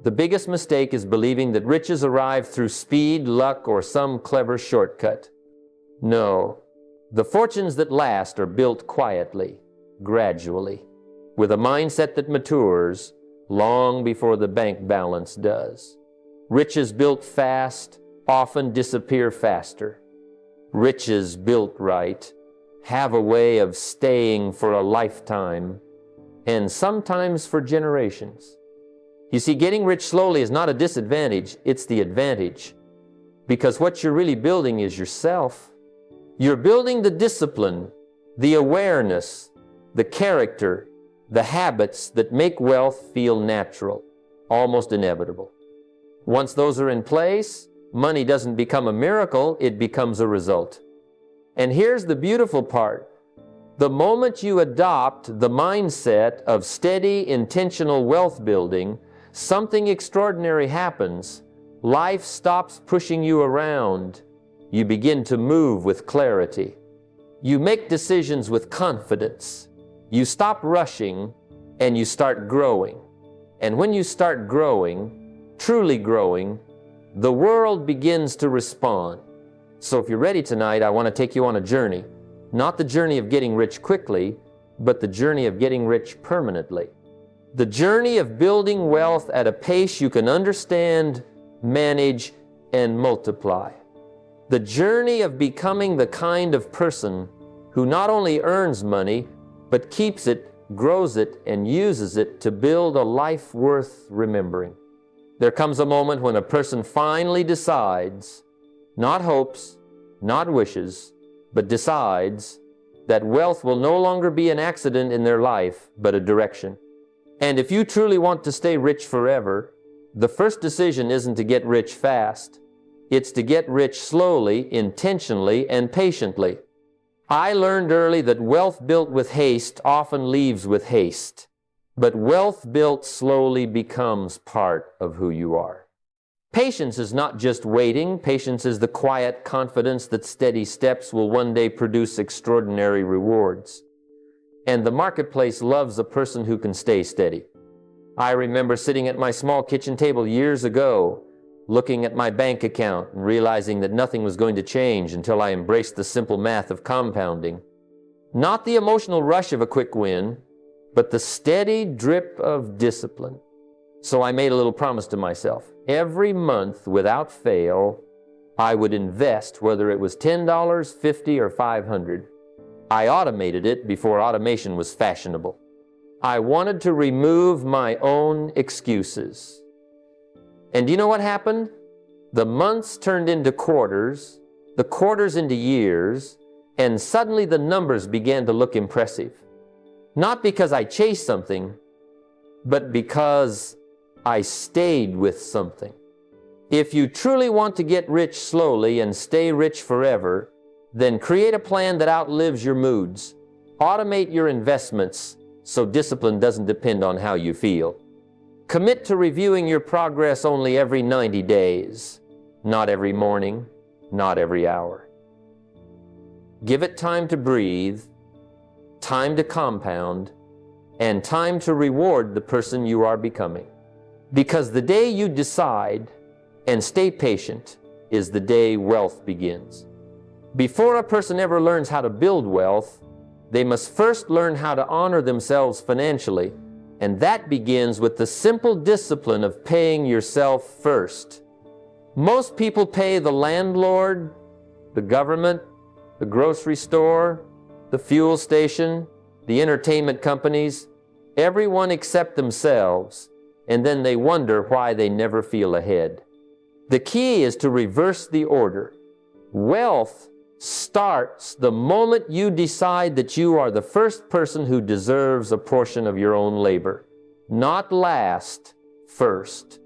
The biggest mistake is believing that riches arrive through speed, luck, or some clever shortcut. No, the fortunes that last are built quietly, gradually, with a mindset that matures long before the bank balance does. Riches built fast often disappear faster. Riches built right have a way of staying for a lifetime, and sometimes for generations. You see, getting rich slowly is not a disadvantage, it's the advantage. Because what you're really building is yourself. You're building the discipline, the awareness, the character, the habits that make wealth feel natural, almost inevitable. Once those are in place, money doesn't become a miracle, it becomes a result. And here's the beautiful part. The moment you adopt the mindset of steady, intentional wealth building, something extraordinary happens. Life stops pushing you around. You begin to move with clarity. You make decisions with confidence. You stop rushing and you start growing. And when you start growing, truly growing, the world begins to respond. So if you're ready tonight, I want to take you on a journey. Not the journey of getting rich quickly, but the journey of getting rich permanently. The journey of building wealth at a pace you can understand, manage, and multiply. The journey of becoming the kind of person who not only earns money, but keeps it, grows it, and uses it to build a life worth remembering. There comes a moment when a person finally decides, not hopes, not wishes, but decides that wealth will no longer be an accident in their life, but a direction. And if you truly want to stay rich forever, the first decision isn't to get rich fast. It's to get rich slowly, intentionally, and patiently. I learned early that wealth built with haste often leaves with haste, but wealth built slowly becomes part of who you are. Patience is not just waiting. Patience is the quiet confidence that steady steps will one day produce extraordinary rewards. And the marketplace loves a person who can stay steady. I remember sitting at my small kitchen table years ago, looking at my bank account and realizing that nothing was going to change until I embraced the simple math of compounding. Not the emotional rush of a quick win, but the steady drip of discipline. So I made a little promise to myself. Every month, without fail, I would invest, whether it was $10, $50, or $500. I automated it before automation was fashionable. I wanted to remove my own excuses. And do you know what happened? The months turned into quarters, the quarters into years, and suddenly the numbers began to look impressive. Not because I chased something, but because I stayed with something. If you truly want to get rich slowly and stay rich forever, then create a plan that outlives your moods. Automate your investments so discipline doesn't depend on how you feel. Commit to reviewing your progress only every 90 days, not every morning, not every hour. Give it time to breathe, time to compound, and time to reward the person you are becoming. Because the day you decide and stay patient is the day wealth begins. Before a person ever learns how to build wealth, they must first learn how to honor themselves financially, and that begins with the simple discipline of paying yourself first. Most people pay the landlord, the government, the grocery store, the fuel station, the entertainment companies, everyone except themselves, and then they wonder why they never feel ahead. The key is to reverse the order. Wealth starts the moment you decide that you are the first person who deserves a portion of your own labor. Not last, first.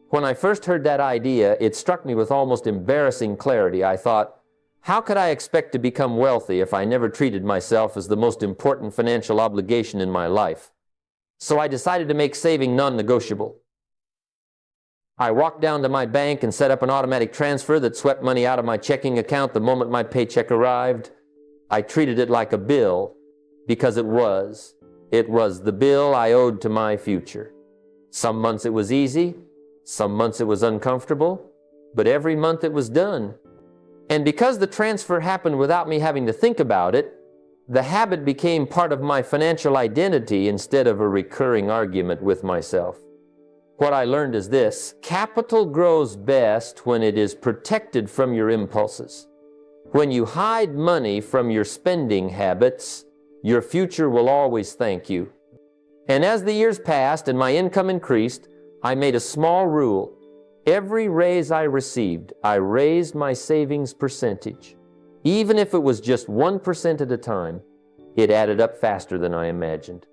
When I first heard that idea, it struck me with almost embarrassing clarity. I thought, how could I expect to become wealthy if I never treated myself as the most important financial obligation in my life? So I decided to make saving non-negotiable. I walked down to my bank and set up an automatic transfer that swept money out of my checking account the moment my paycheck arrived. I treated it like a bill because it was. It was the bill I owed to my future. Some months it was easy, Some months it was uncomfortable, but every month it was done. And because the transfer happened without me having to think about it, the habit became part of my financial identity instead of a recurring argument with myself. What I learned is this: capital grows best when it is protected from your impulses. When you hide money from your spending habits, your future will always thank you. And as the years passed and my income increased, I made a small rule. Every raise I received, I raised my savings percentage. Even if it was just 1% at a time, it added up faster than I imagined.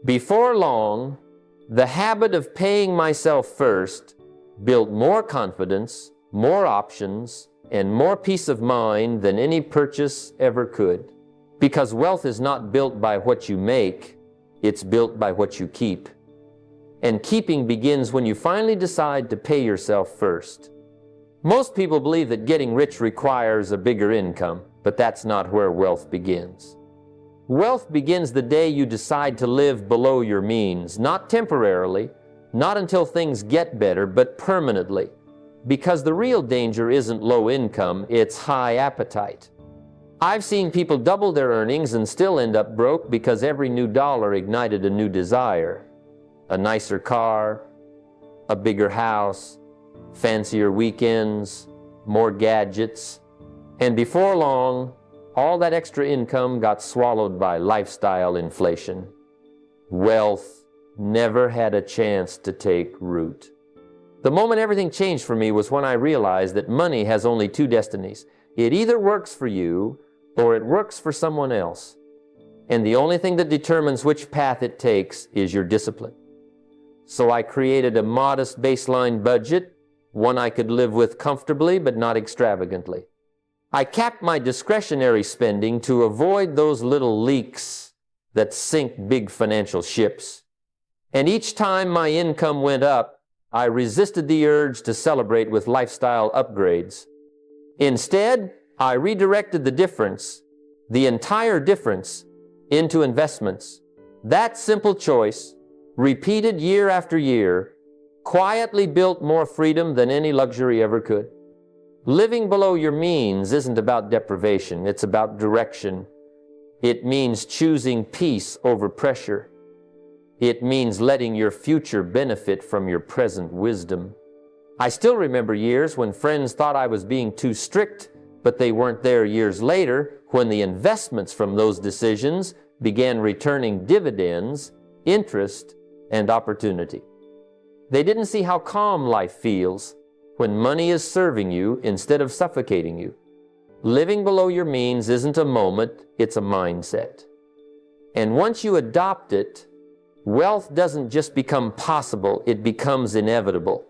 Before long, the habit of paying myself first built more confidence, more options, and more peace of mind than any purchase ever could. Because wealth is not built by what you make, it's built by what you keep. And keeping begins when you finally decide to pay yourself first. Most people believe that getting rich requires a bigger income, but that's not where wealth begins. Wealth begins the day you decide to live below your means, not temporarily, not until things get better, but permanently. Because the real danger isn't low income, it's high appetite. I've seen people double their earnings and still end up broke because every new dollar ignited a new desire. A nicer car, a bigger house, fancier weekends, more gadgets. And before long, all that extra income got swallowed by lifestyle inflation. Wealth never had a chance to take root. The moment everything changed for me was when I realized that money has only two destinies. It either works for you or it works for someone else. And the only thing that determines which path it takes is your discipline. So I created a modest baseline budget, one I could live with comfortably but not extravagantly. I capped my discretionary spending to avoid those little leaks that sink big financial ships. And each time my income went up, I resisted the urge to celebrate with lifestyle upgrades. Instead, I redirected the difference, the entire difference, into investments. That simple choice, repeated year after year, quietly built more freedom than any luxury ever could. Living below your means isn't about deprivation, it's about direction. It means choosing peace over pressure. It means letting your future benefit from your present wisdom. I still remember years when friends thought I was being too strict, but they weren't there years later when the investments from those decisions began returning dividends, interest, and opportunity. They didn't see how calm life feels when money is serving you instead of suffocating you. Living below your means isn't a moment, it's a mindset. And once you adopt it, wealth doesn't just become possible, it becomes inevitable.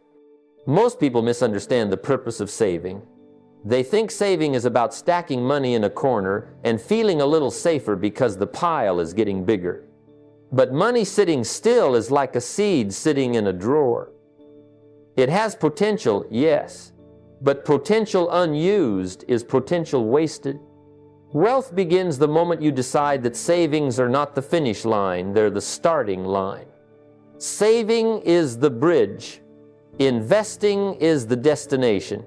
Most people misunderstand the purpose of saving. They think saving is about stacking money in a corner and feeling a little safer because the pile is getting bigger. But money sitting still is like a seed sitting in a drawer. It has potential, yes, but potential unused is potential wasted. Wealth begins the moment you decide that savings are not the finish line, they're the starting line. Saving is the bridge. Investing is the destination.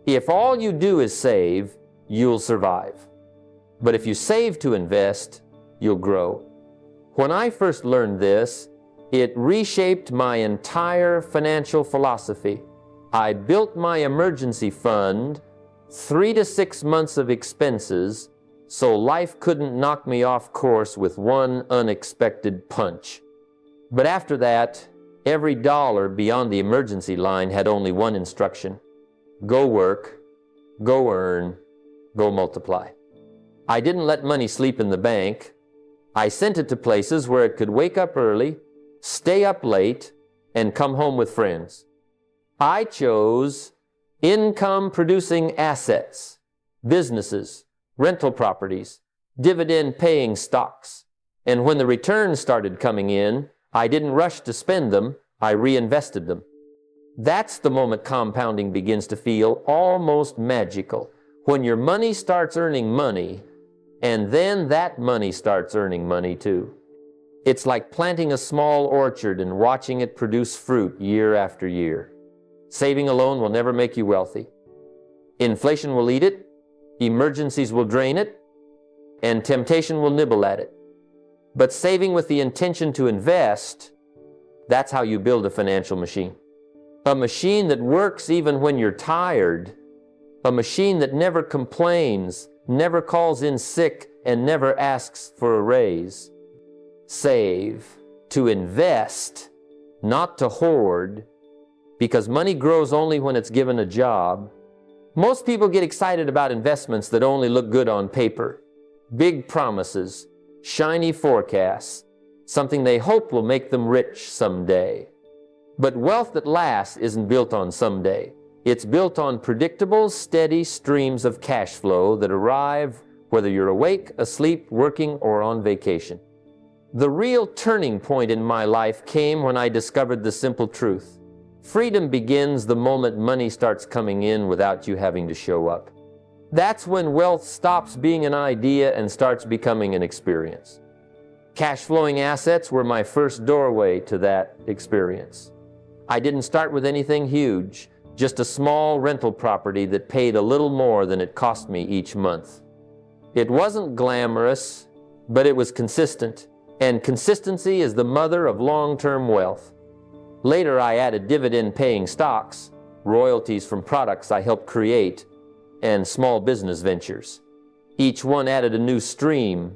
If all you do is save, you'll survive. But if you save to invest, you'll grow. When I first learned this, it reshaped my entire financial philosophy. I built my emergency fund, 3 to 6 months of expenses, so life couldn't knock me off course with one unexpected punch. But after that, every dollar beyond the emergency line had only one instruction: go work, go earn, go multiply. I didn't let money sleep in the bank. I sent it to places where it could wake up early, stay up late, and come home with friends. I chose income-producing assets, businesses, rental properties, dividend-paying stocks. And when the returns started coming in, I didn't rush to spend them, I reinvested them. That's the moment compounding begins to feel almost magical. When your money starts earning money, and then that money starts earning money too. It's like planting a small orchard and watching it produce fruit year after year. Saving alone will never make you wealthy. Inflation will eat it, emergencies will drain it, and temptation will nibble at it. But saving with the intention to invest, that's how you build a financial machine. A machine that works even when you're tired. A machine that never complains, never calls in sick, and never asks for a raise. Save, to invest, not to hoard, because money grows only when it's given a job. Most people get excited about investments that only look good on paper. Big promises, shiny forecasts, something they hope will make them rich someday. But wealth that lasts isn't built on someday. It's built on predictable, steady streams of cash flow that arrive whether you're awake, asleep, working, or on vacation. The real turning point in my life came when I discovered the simple truth. Freedom begins the moment money starts coming in without you having to show up. That's when wealth stops being an idea and starts becoming an experience. Cash flowing assets were my first doorway to that experience. I didn't start with anything huge, just a small rental property that paid a little more than it cost me each month. It wasn't glamorous, but it was consistent, and consistency is the mother of long-term wealth. Later, I added dividend-paying stocks, royalties from products I helped create, and small business ventures. Each one added a new stream,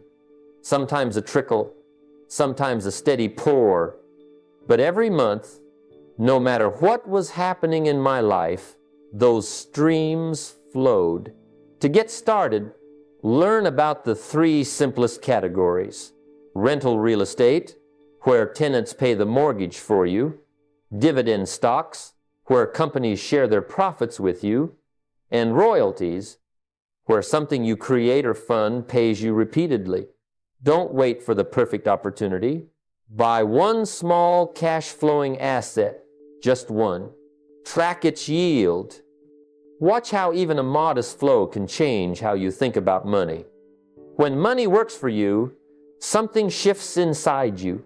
sometimes a trickle, sometimes a steady pour. But every month, no matter what was happening in my life, those streams flowed. To get started, learn about the three simplest categories: rental real estate, where tenants pay the mortgage for you; dividend stocks, where companies share their profits with you; and royalties, where something you create or fund pays you repeatedly. Don't wait for the perfect opportunity. Buy one small cash-flowing asset, just one. Track its yield. Watch how even a modest flow can change how you think about money. When money works for you, something shifts inside you.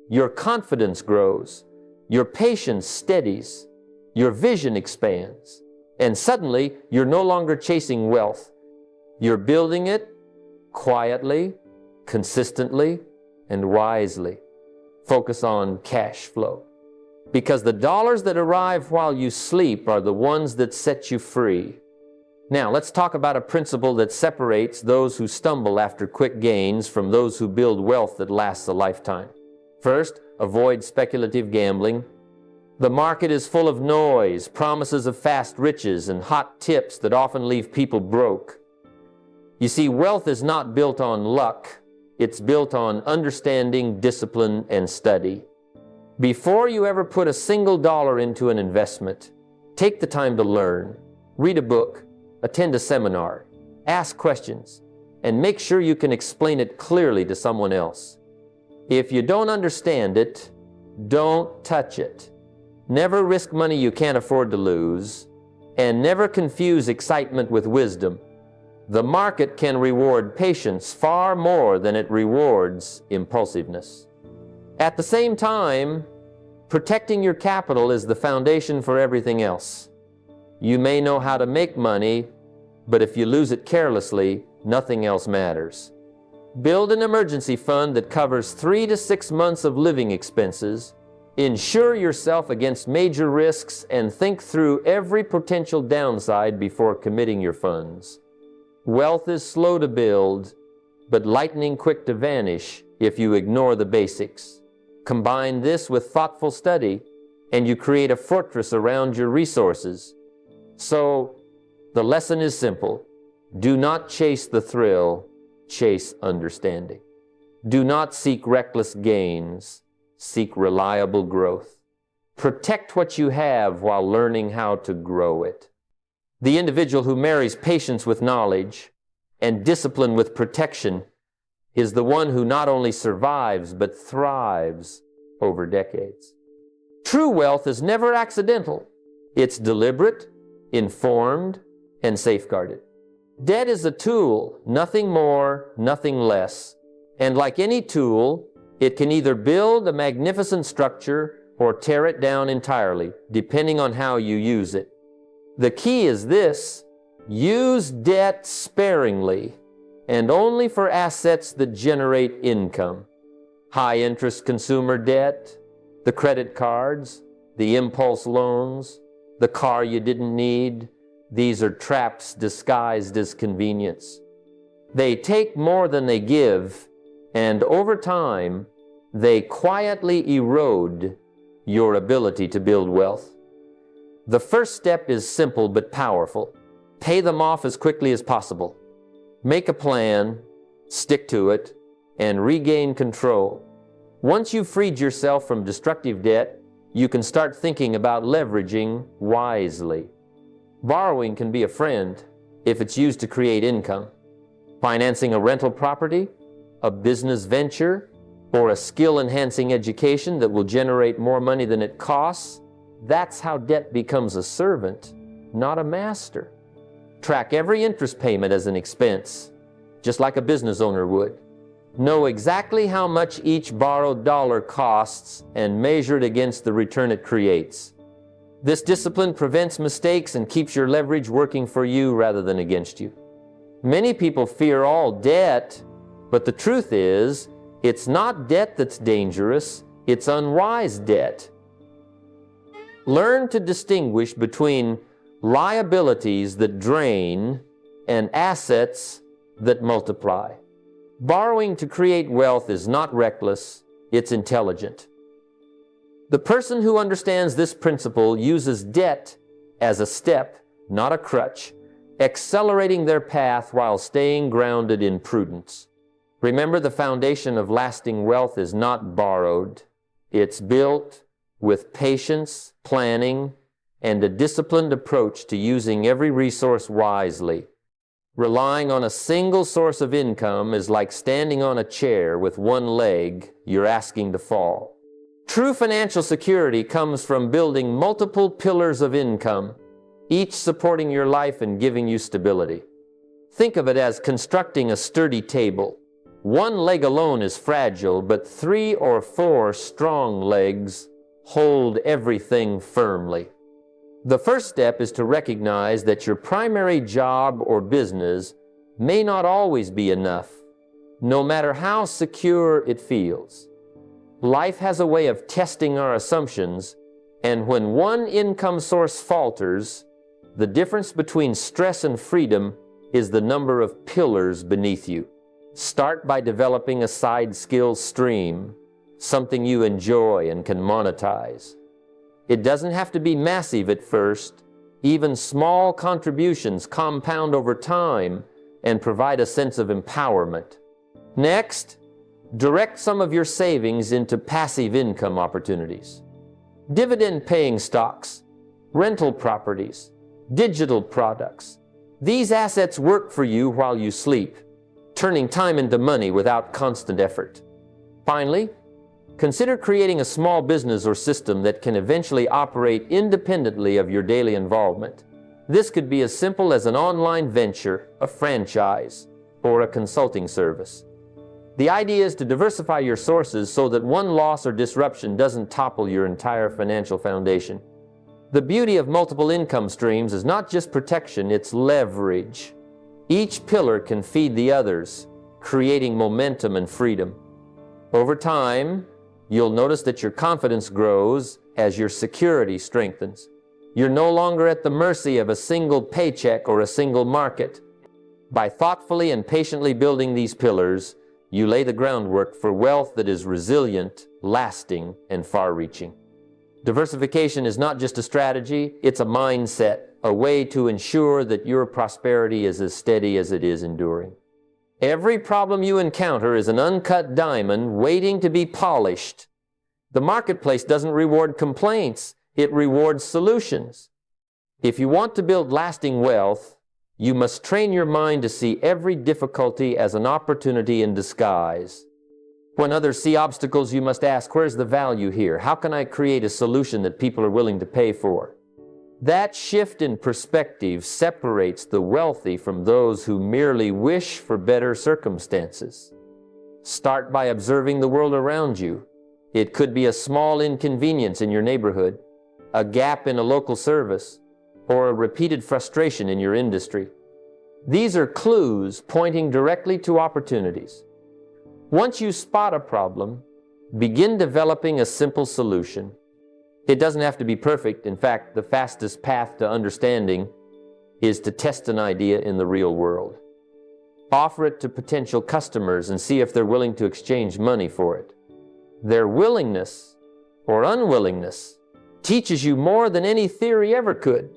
Your confidence grows. Your patience steadies. Your vision expands. And suddenly, you're no longer chasing wealth. You're building it quietly, consistently, and wisely. Focus on cash flow. Because the dollars that arrive while you sleep are the ones that set you free. Now, let's talk about a principle that separates those who stumble after quick gains from those who build wealth that lasts a lifetime. First, avoid speculative gambling. The market is full of noise, promises of fast riches, and hot tips that often leave people broke. You see, wealth is not built on luck. It's built on understanding, discipline, and study. Before you ever put a single dollar into an investment, take the time to learn, read a book, attend a seminar, ask questions, and make sure you can explain it clearly to someone else. If you don't understand it, don't touch it. Never risk money you can't afford to lose, and never confuse excitement with wisdom. The market can reward patience far more than it rewards impulsiveness. At the same time, protecting your capital is the foundation for everything else. You may know how to make money, but if you lose it carelessly, nothing else matters. Build an emergency fund that covers 3 to 6 months of living expenses. Insure yourself against major risks and think through every potential downside before committing your funds. Wealth is slow to build, but lightning quick to vanish if you ignore the basics. Combine this with thoughtful study, and you create a fortress around your resources. So, the lesson is simple. Do not chase the thrill, chase understanding. Do not seek reckless gains, seek reliable growth. Protect what you have while learning how to grow it. The individual who marries patience with knowledge and discipline with protection is the one who not only survives but thrives over decades. True wealth is never accidental. It's deliberate, informed, and safeguarded. Debt is a tool, nothing more, nothing less. And like any tool, It can either build a magnificent structure or tear it down entirely, depending on how you use it. The key is this: use debt sparingly and only for assets that generate income. High-interest consumer debt, the credit cards, the impulse loans, the car you didn't need, these are traps disguised as convenience. They take more than they give, and over time, they quietly erode your ability to build wealth. The first step is simple but powerful. Pay them off as quickly as possible. Make a plan, stick to it, and regain control. Once you've freed yourself from destructive debt, you can start thinking about leveraging wisely. Borrowing can be a friend if it's used to create income. Financing a rental property, a business venture, or a skill-enhancing education that will generate more money than it costs, that's how debt becomes a servant, not a master. Track every interest payment as an expense, just like a business owner would. Know exactly how much each borrowed dollar costs and measure it against the return it creates. This discipline prevents mistakes and keeps your leverage working for you rather than against you. Many people fear all debt, but the truth is, it's not debt that's dangerous, it's unwise debt. Learn to distinguish between liabilities that drain and assets that multiply. Borrowing to create wealth is not reckless, it's intelligent. The person who understands this principle uses debt as a step, not a crutch, accelerating their path while staying grounded in prudence. Remember, the foundation of lasting wealth is not borrowed. It's built with patience, planning, and a disciplined approach to using every resource wisely. Relying on a single source of income is like standing on a chair with one leg you're asking to fall. True financial security comes from building multiple pillars of income, each supporting your life and giving you stability. Think of it as constructing a sturdy table. One leg alone is fragile, but 3 or 4 strong legs hold everything firmly. The first step is to recognize that your primary job or business may not always be enough, no matter how secure it feels. Life has a way of testing our assumptions, and when one income source falters, the difference between stress and freedom is the number of pillars beneath you. Start by developing a side skill stream, something you enjoy and can monetize. It doesn't have to be massive at first. Even small contributions compound over time and provide a sense of empowerment. Next, direct some of your savings into passive income opportunities. Dividend-paying stocks, rental properties, digital products. These assets work for you while you sleep, turning time into money without constant effort. Finally, consider creating a small business or system that can eventually operate independently of your daily involvement. This could be as simple as an online venture, a franchise, or a consulting service. The idea is to diversify your sources so that one loss or disruption doesn't topple your entire financial foundation. The beauty of multiple income streams is not just protection, it's leverage. Each pillar can feed the others, creating momentum and freedom. Over time, you'll notice that your confidence grows as your security strengthens. You're no longer at the mercy of a single paycheck or a single market. By thoughtfully and patiently building these pillars, you lay the groundwork for wealth that is resilient, lasting, and far-reaching. Diversification is not just a strategy, it's a mindset, a way to ensure that your prosperity is as steady as it is enduring. Every problem you encounter is an uncut diamond waiting to be polished. The marketplace doesn't reward complaints, it rewards solutions. If you want to build lasting wealth, you must train your mind to see every difficulty as an opportunity in disguise. When others see obstacles, you must ask, where's the value here? How can I create a solution that people are willing to pay for? That shift in perspective separates the wealthy from those who merely wish for better circumstances. Start by observing the world around you. It could be a small inconvenience in your neighborhood, a gap in a local service, or a repeated frustration in your industry. These are clues pointing directly to opportunities. Once you spot a problem, begin developing a simple solution. It doesn't have to be perfect. In fact, the fastest path to understanding is to test an idea in the real world. Offer it to potential customers and see if they're willing to exchange money for it. Their willingness or unwillingness teaches you more than any theory ever could.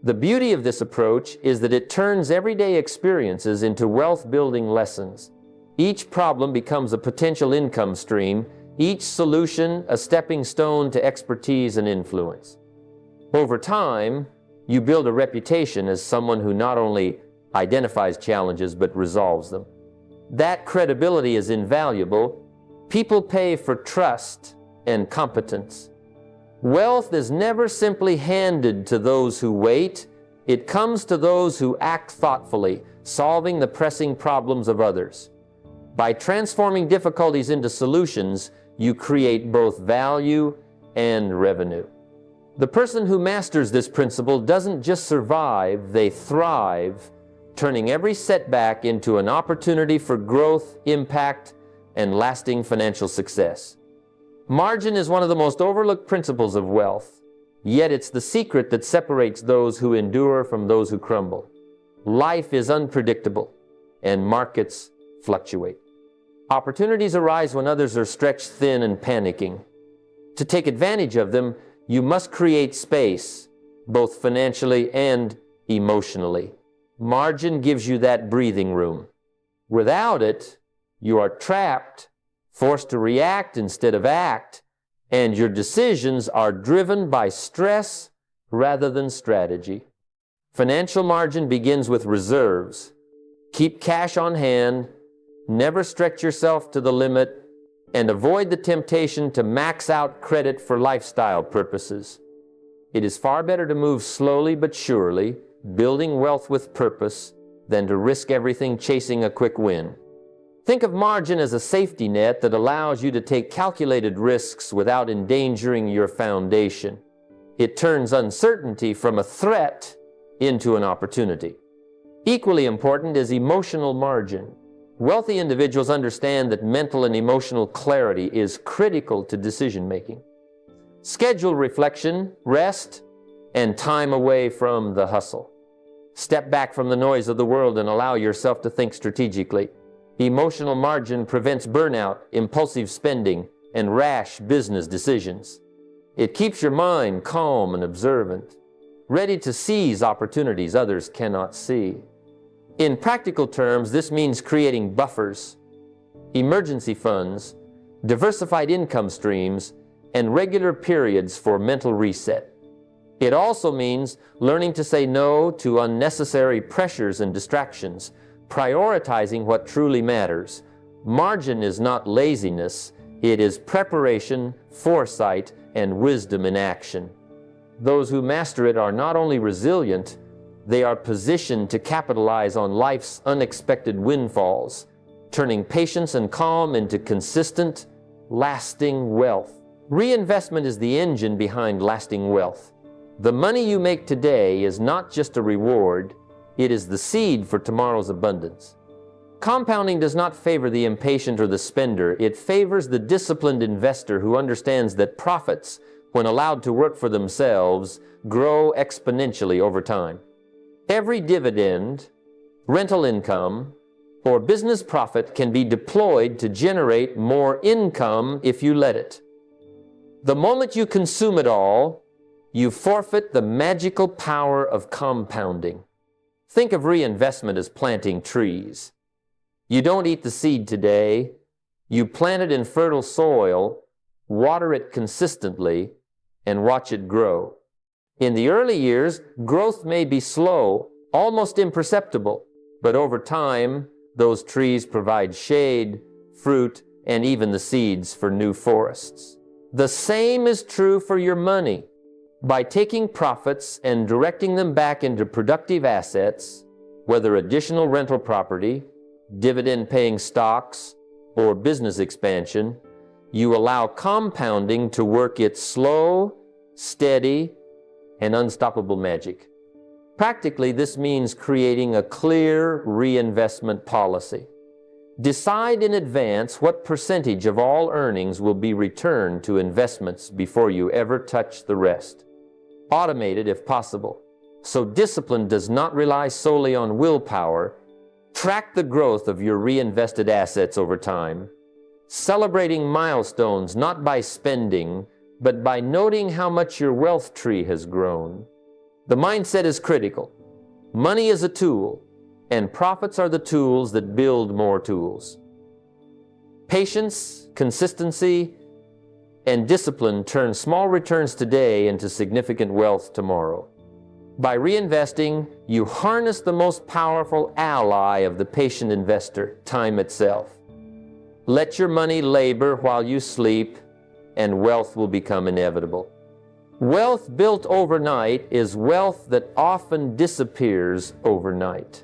The beauty of this approach is that it turns everyday experiences into wealth-building lessons. Each problem becomes a potential income stream, each solution a stepping stone to expertise and influence. Over time, you build a reputation as someone who not only identifies challenges but resolves them. That credibility is invaluable. People pay for trust and competence. Wealth is never simply handed to those who wait. It comes to those who act thoughtfully, solving the pressing problems of others. By transforming difficulties into solutions, you create both value and revenue. The person who masters this principle doesn't just survive, they thrive, turning every setback into an opportunity for growth, impact, and lasting financial success. Margin is one of the most overlooked principles of wealth, yet it's the secret that separates those who endure from those who crumble. Life is unpredictable, and markets fluctuate. Opportunities arise when others are stretched thin and panicking. To take advantage of them, you must create space, both financially and emotionally. Margin gives you that breathing room. Without it, you are trapped, forced to react instead of act, and your decisions are driven by stress rather than strategy. Financial margin begins with reserves. Keep cash on hand, never stretch yourself to the limit, and avoid the temptation to max out credit for lifestyle purposes. It is far better to move slowly but surely, building wealth with purpose, than to risk everything chasing a quick win. Think of margin as a safety net that allows you to take calculated risks without endangering your foundation. It turns uncertainty from a threat into an opportunity. Equally important is emotional margin. Wealthy individuals understand that mental and emotional clarity is critical to decision-making. Schedule reflection, rest, and time away from the hustle. Step back from the noise of the world and allow yourself to think strategically. Emotional margin prevents burnout, impulsive spending, and rash business decisions. It keeps your mind calm and observant, ready to seize opportunities others cannot see. In practical terms, this means creating buffers, emergency funds, diversified income streams, and regular periods for mental reset. It also means learning to say no to unnecessary pressures and distractions, prioritizing what truly matters. Margin is not laziness, it is preparation, foresight, and wisdom in action. Those who master it are not only resilient, they are positioned to capitalize on life's unexpected windfalls, turning patience and calm into consistent, lasting wealth. Reinvestment is the engine behind lasting wealth. The money you make today is not just a reward, it is the seed for tomorrow's abundance. Compounding does not favor the impatient or the spender. It favors the disciplined investor who understands that profits, when allowed to work for themselves, grow exponentially over time. Every dividend, rental income, or business profit can be deployed to generate more income if you let it. The moment you consume it all, you forfeit the magical power of compounding. Think of reinvestment as planting trees. You don't eat the seed today. You plant it in fertile soil, water it consistently, and watch it grow. In the early years, growth may be slow, almost imperceptible, but over time, those trees provide shade, fruit, and even the seeds for new forests. The same is true for your money. By taking profits and directing them back into productive assets, whether additional rental property, dividend-paying stocks, or business expansion, you allow compounding to work its slow, steady, and unstoppable magic. Practically, this means creating a clear reinvestment policy. Decide in advance what percentage of all earnings will be returned to investments before you ever touch the rest. Automate it if possible, so discipline does not rely solely on willpower. Track the growth of your reinvested assets over time, celebrating milestones not by spending, but by noting how much your wealth tree has grown. The mindset is critical. Money is a tool, and profits are the tools that build more tools. Patience, consistency, and discipline turn small returns today into significant wealth tomorrow. By reinvesting, you harness the most powerful ally of the patient investor, time itself. Let your money labor while you sleep, and wealth will become inevitable. Wealth built overnight is wealth that often disappears overnight.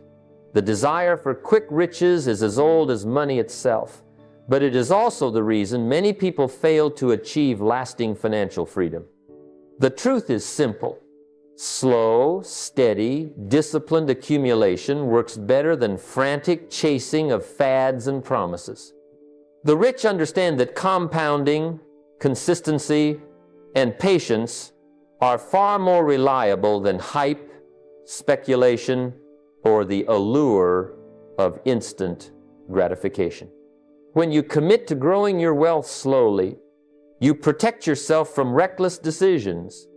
The desire for quick riches is as old as money itself, but it is also the reason many people fail to achieve lasting financial freedom. The truth is simple. Slow, steady, disciplined accumulation works better than frantic chasing of fads and promises. The rich understand that compounding, consistency, and patience are far more reliable than hype, speculation, or the allure of instant gratification. When you commit to growing your wealth slowly, you protect yourself from reckless decisions.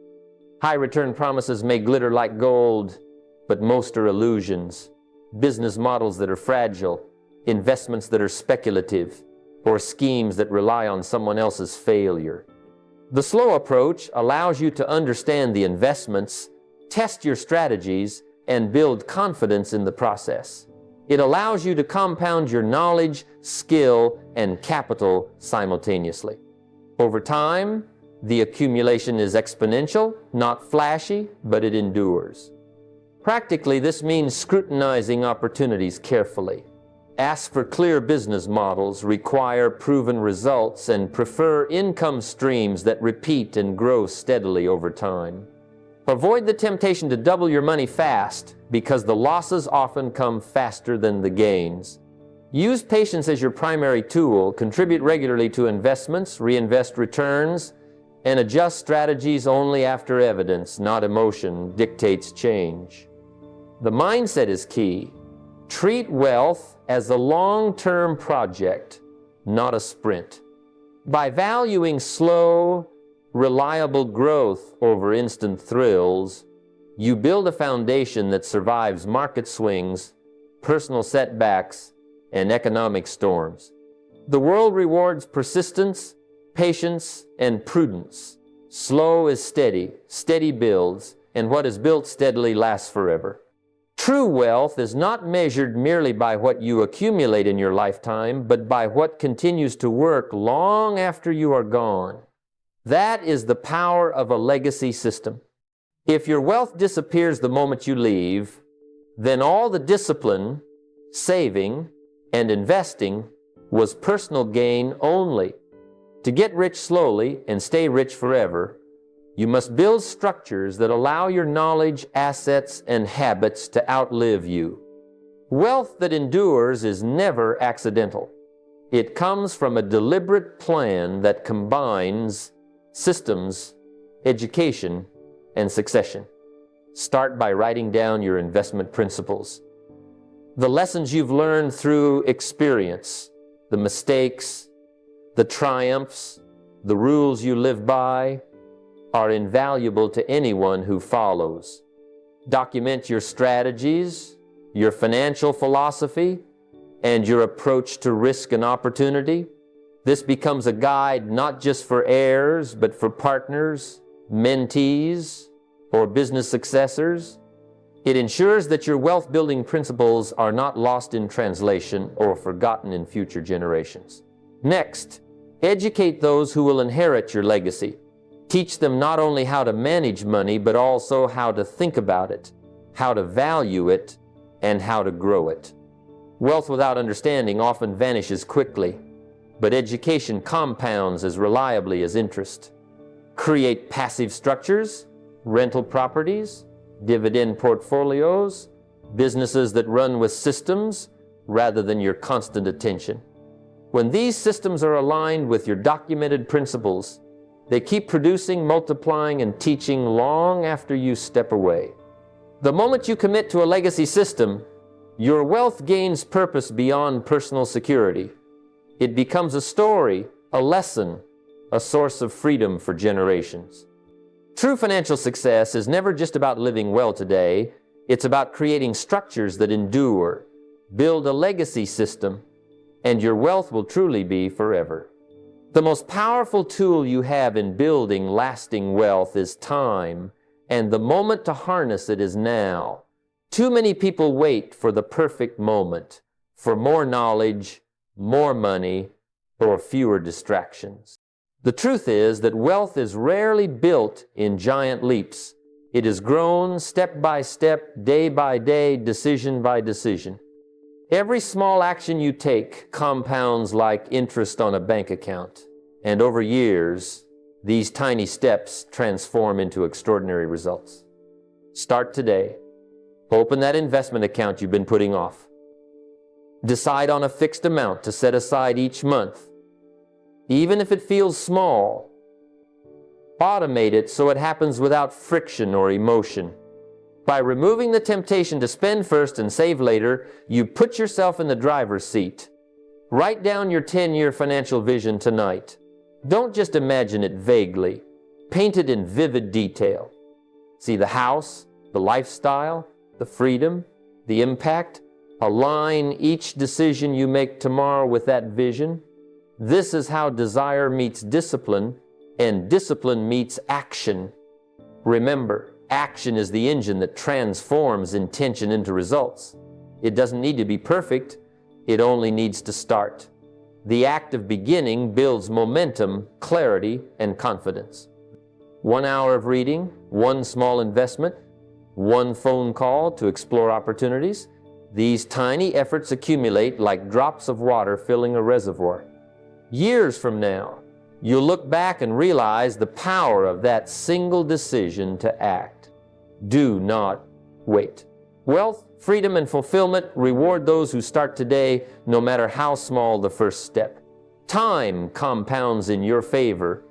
High return promises may glitter like gold, but most are illusions. Business models that are fragile, investments that are speculative, or schemes that rely on someone else's failure. The slow approach allows you to understand the investments, test your strategies, and build confidence in the process. It allows you to compound your knowledge, skill, and capital simultaneously. Over time, the accumulation is exponential, not flashy, but it endures. Practically, this means scrutinizing opportunities carefully. Ask for clear business models, require proven results, and prefer income streams that repeat and grow steadily over time. Avoid the temptation to double your money fast, because the losses often come faster than the gains. Use patience as your primary tool, contribute regularly to investments, reinvest returns, and adjust strategies only after evidence, not emotion, dictates change. The mindset is key. Treat wealth as a long-term project, not a sprint. By valuing slow, reliable growth over instant thrills, you build a foundation that survives market swings, personal setbacks, and economic storms. The world rewards persistence, patience, and prudence. Slow is steady, steady builds, and what is built steadily lasts forever. True wealth is not measured merely by what you accumulate in your lifetime, but by what continues to work long after you are gone. That is the power of a legacy system. If your wealth disappears the moment you leave, then all the discipline, saving, and investing was personal gain only. To get rich slowly and stay rich forever, you must build structures that allow your knowledge, assets, and habits to outlive you. Wealth that endures is never accidental. It comes from a deliberate plan that combines systems, education, and succession. Start by writing down your investment principles. The lessons you've learned through experience, the mistakes, the triumphs, the rules you live by, are invaluable to anyone who follows. Document your strategies, your financial philosophy, and your approach to risk and opportunity. This becomes a guide not just for heirs, but for partners, mentees, or business successors. It ensures that your wealth-building principles are not lost in translation or forgotten in future generations. Next, educate those who will inherit your legacy. Teach them not only how to manage money, but also how to think about it, how to value it, and how to grow it. Wealth without understanding often vanishes quickly. but education compounds as reliably as interest. Create passive structures, rental properties, dividend portfolios, businesses that run with systems rather than your constant attention. When these systems are aligned with your documented principles, they keep producing, multiplying, and teaching long after you step away. The moment you commit to a legacy system, your wealth gains purpose beyond personal security. It becomes a story, a lesson, a source of freedom for generations. True financial success is never just about living well today. It's about creating structures that endure. Build a legacy system, and your wealth will truly be forever. The most powerful tool you have in building lasting wealth is time, and the moment to harness it is now. Too many people wait for the perfect moment, for more knowledge, more money, or fewer distractions. The truth is that wealth is rarely built in giant leaps. It is grown step by step, day by day, decision by decision. Every small action you take compounds like interest on a bank account. And over years, these tiny steps transform into extraordinary results. Start today. Open that investment account you've been putting off. Decide on a fixed amount to set aside each month. Even if it feels small, automate it so it happens without friction or emotion. By removing the temptation to spend first and save later, you put yourself in the driver's seat. Write down your 10-year financial vision tonight. Don't just imagine it vaguely. Paint it in vivid detail. See the house, the lifestyle, the freedom, the impact. Align each decision you make tomorrow with that vision. This is how desire meets discipline, and discipline meets action. Remember, action is the engine that transforms intention into results. It doesn't need to be perfect. It only needs to start. The act of beginning builds momentum, clarity, and confidence. 1 hour of reading, one small investment, one phone call to explore opportunities. These tiny efforts accumulate like drops of water filling a reservoir. Years from now, you'll look back and realize the power of that single decision to act. Do not wait. Wealth, freedom, and fulfillment reward those who start today, no matter how small the first step. Time compounds in your favor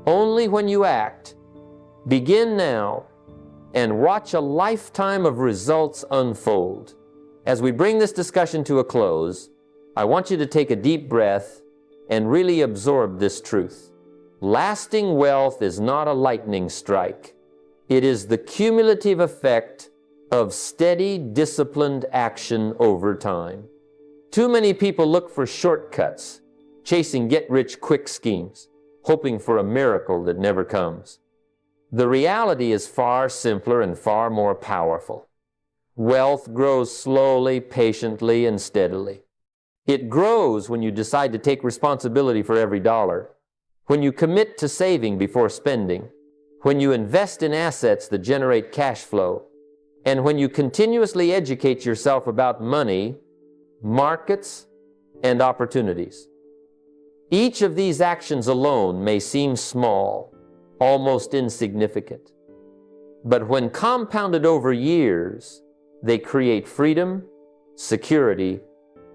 only when you act. Begin now and watch a lifetime of results unfold. As we bring this discussion to a close, I want you to take a deep breath and really absorb this truth. Lasting wealth is not a lightning strike. It is the cumulative effect of steady, disciplined action over time. Too many people look for shortcuts, chasing get-rich-quick schemes, hoping for a miracle that never comes. The reality is far simpler and far more powerful. Wealth grows slowly, patiently, and steadily. It grows when you decide to take responsibility for every dollar, when you commit to saving before spending, when you invest in assets that generate cash flow, and when you continuously educate yourself about money, markets, and opportunities. Each of these actions alone may seem small, almost insignificant. But when compounded over years, they create freedom, security,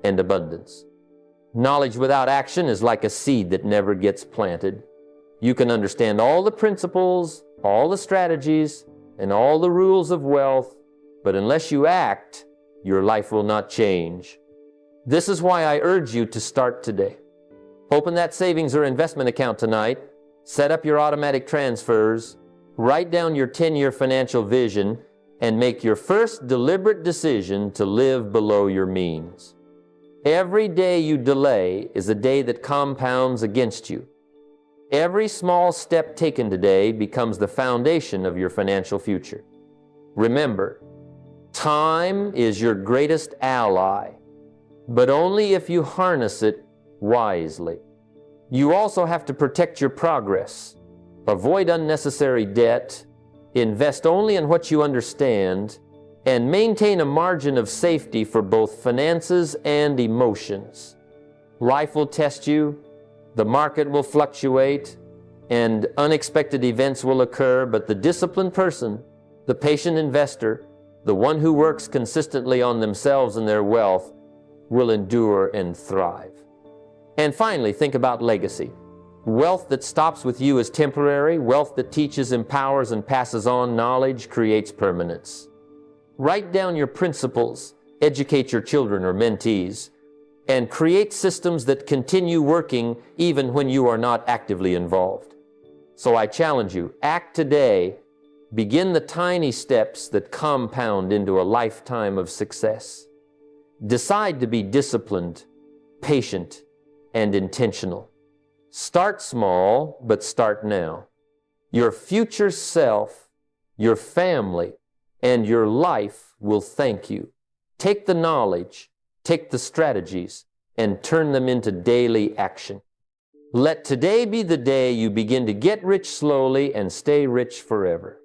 and abundance. Knowledge without action is like a seed that never gets planted. You can understand all the principles, all the strategies, and all the rules of wealth, but unless you act, your life will not change. This is why I urge you to start today. Open that savings or investment account tonight, set up your automatic transfers, write down your 10-year financial vision, and make your first deliberate decision to live below your means. Every day you delay is a day that compounds against you. Every small step taken today becomes the foundation of your financial future. Remember, time is your greatest ally, but only if you harness it wisely. You also have to protect your progress, avoid unnecessary debt, invest only in what you understand, and maintain a margin of safety for both finances and emotions. Life will test you, The market will fluctuate and unexpected events will occur, but the disciplined person, the patient investor, the one who works consistently on themselves and their wealth, will endure and thrive. And finally, think about legacy. Wealth that stops with you is temporary. Wealth that teaches, empowers, and passes on knowledge creates permanence. Write down your principles, educate your children or mentees, and create systems that continue working even when you are not actively involved. So I challenge you, act today. Begin the tiny steps that compound into a lifetime of success. Decide to be disciplined, patient, and intentional. Start small, but start now. Your future self, your family, and your life will thank you. Take the knowledge, take the strategies, and turn them into daily action. Let today be the day you begin to get rich slowly and stay rich forever.